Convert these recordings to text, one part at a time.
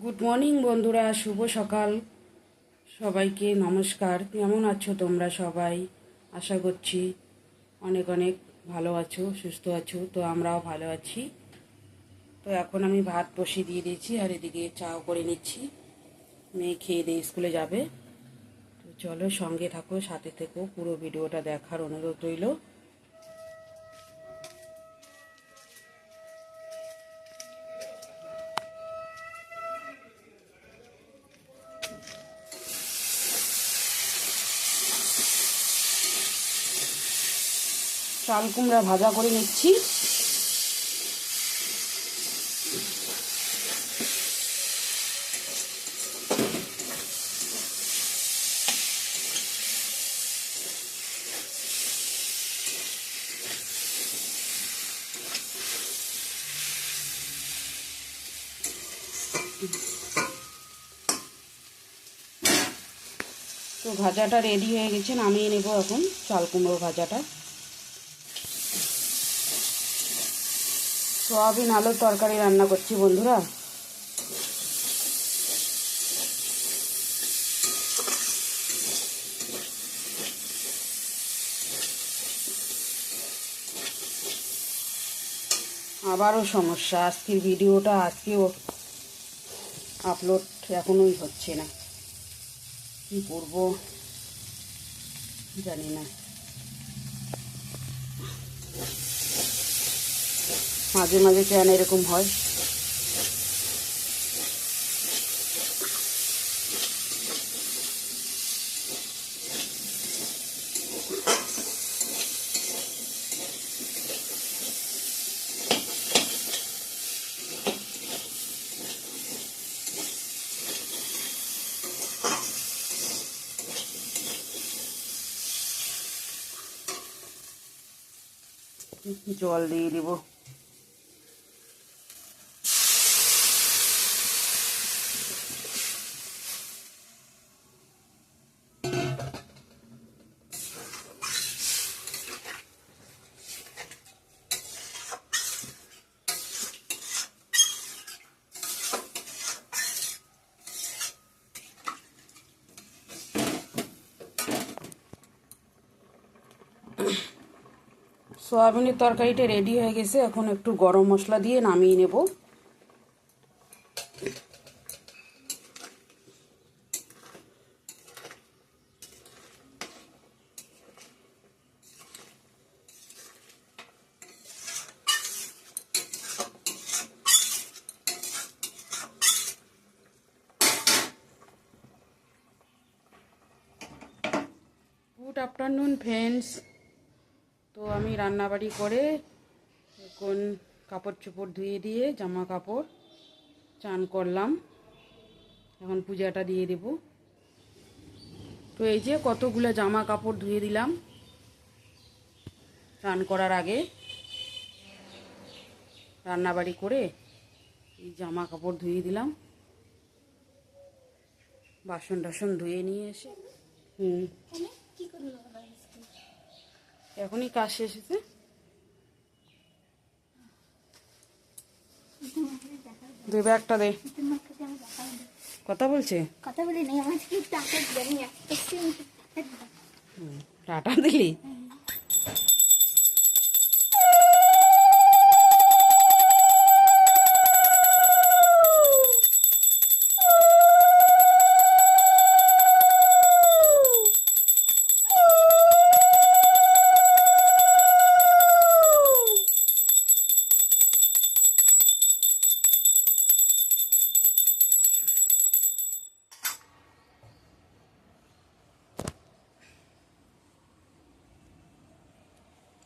Good morning বন্ধুরা, শুভ সকাল। সবাইকে নমস্কার। কেমন আছো তোমরা সবাই? আশা করছি অনেক অনেক ভালো আছো, সুস্থ আছো। তো আমরাও ভালো আছি। তো এখন আমি ভাত বসিয়ে দিয়ে দিয়েছি আর এদিকে চাও করে নিচ্ছি। মেয়ে খেয়ে দিয়ে স্কুলে যাবে। তো চলো সঙ্গে থাকো, সাথে থেকো, পুরো ভিডিওটা দেখার অনুরোধ রইল। চাল কুমড়া ভাজা করে নিচ্ছি। তো ভাজাটা রেডি হয়ে গেছে, নামিয়ে নেব এখন চাল কুমড়ো ভাজাটা। সয়াবিন আলুর তরকারি রান্না করছি বন্ধুরা। আবারও সমস্যা, আজকের ভিডিওটা আজকেও আপলোড এখনোই হচ্ছে না। কি করব জানি না, মাঝে মাঝে কেন এরকম হয়। জল দিয়ে দিব। সয়াবিনের তরকারিটা রেডি হয়ে গেছে, এখন একটু গরম মশলা দিয়ে নামিয়ে নেব। Good afternoon friends. তো আমি রান্নাবাড়ি করে এখন কাপড় চোপড় ধুয়ে দিয়ে জামা কাপড় চান করলাম, এখন পূজাটা দিয়ে দেব। তো এই যে কতগুলো জামা কাপড় ধুয়ে দিলাম চান করার আগে। রান্নাবাড়ি করে এই জামা কাপড় ধুয়ে দিলাম, বাসন টাসন ধুয়ে নিয়ে এসে এখনই কাজ শেষ হয়েছে। দেবে একটা দে, কথা বলছে, কথা বলি নাই আমার কি টাকা দেনি টাটা দিলি।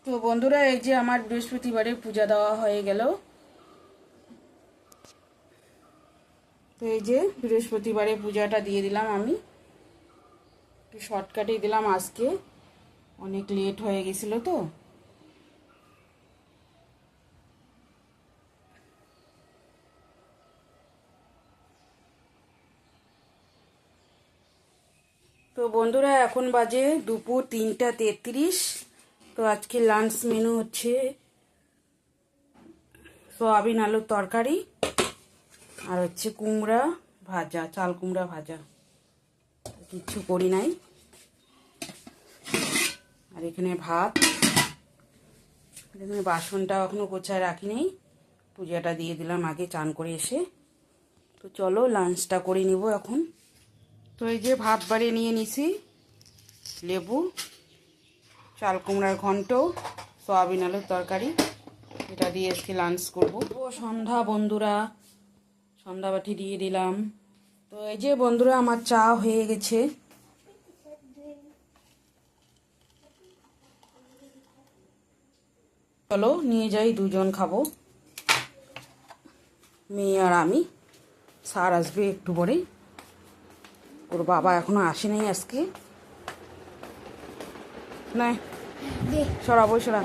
তো বন্ধুরা, এই যে আমার বৃহস্পতিবারে পূজা দেওয়া হয়ে গেল। তো এই যে বৃহস্পতিবারে পূজাটা দিয়ে দিলাম আমি, একটু শর্টকাটেই দিলাম, আজকে অনেক লেট হয়ে গেছিলো। তো তো বন্ধুরা, এখন বাজে দুপুর 3টা 33। তো আজকে লাঞ্চ মেনু হচ্ছে সয়াবিন আলুর তরকারি আর হচ্ছে কুমড়া ভাজা, চাল কুমড়া ভাজা, কিচ্ছু করি নাই। আর এখানে ভাত, এখানে বাসনটা এখনো গোছায় রাখিনি, পূজাটা দিয়ে দিলাম আগে চান করে এসে। তো চলো লাঞ্চটা করে নিব এখন। তো এই যে ভাত বাড়িয়ে নিয়ে নিছি, লেবু, চাল কুমড়ার ঘন্ট, সয়াবিন আলুর তরকারি, এটা দিয়ে আজকে লাঞ্চ করবো। সন্ধ্যা বন্ধুরা, সন্ধ্যাবাটি দিয়ে দিলাম। তো এই যে বন্ধুরা আমার চা হয়ে গেছে। চলো নিয়ে যাই, দুজন খাবো, মেয়ে আর আমি। স্যার আসবে একটু পরে, ওর বাবা এখনো আসে নাই আজকে। না সরাবো, সরা।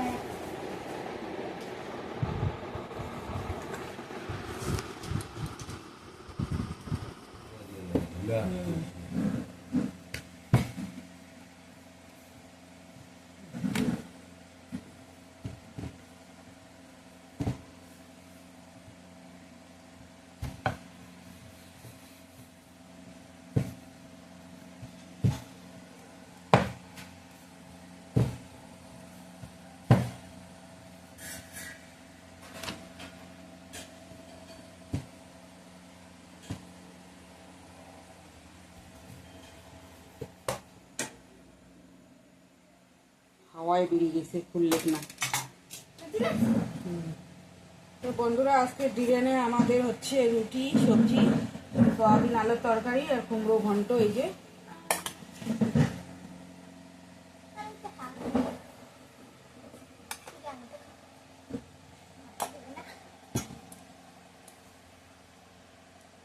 হাওয়ায় বেরিয়ে গেছে, খুললে না। তো বন্ধুরা আজকে ডিনারে আমাদের হচ্ছে রুটি, সবজি, সয়াবিন আলুর তরকারি আর কুমড়ো ঘন্ট। এই যে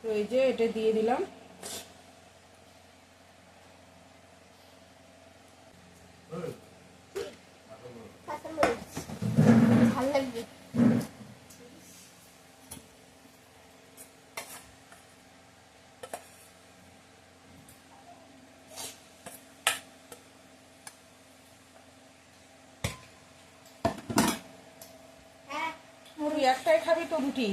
তো এই যে এটা দিয়ে দিলাম। ভাল লাগবে। তুই একটাই খাবি তো রুটি?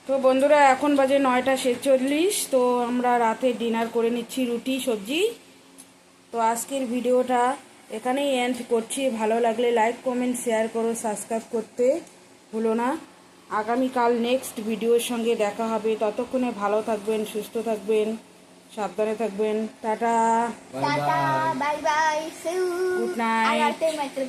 তো বন্ধুরা এখন বাজে 9টা 46। তো আমরা রাতে ডিনার করে নিচ্ছি, রুটি সবজি। তো আজকের ভিডিওটা এখানেই এন্ড করছি। ভালো লাগলে লাইক কমেন্ট শেয়ার করো, সাবস্ক্রাইব করতে ভুলো না। আগামীকাল নেক্সট ভিডিওর সঙ্গে দেখা হবে। ততক্ষণে ভালো থাকবেন, সুস্থ থাকবেন, সাবধানে থাকবেন। Tata, tata, bye bye, see you. Good night. আর রাতে মাত্র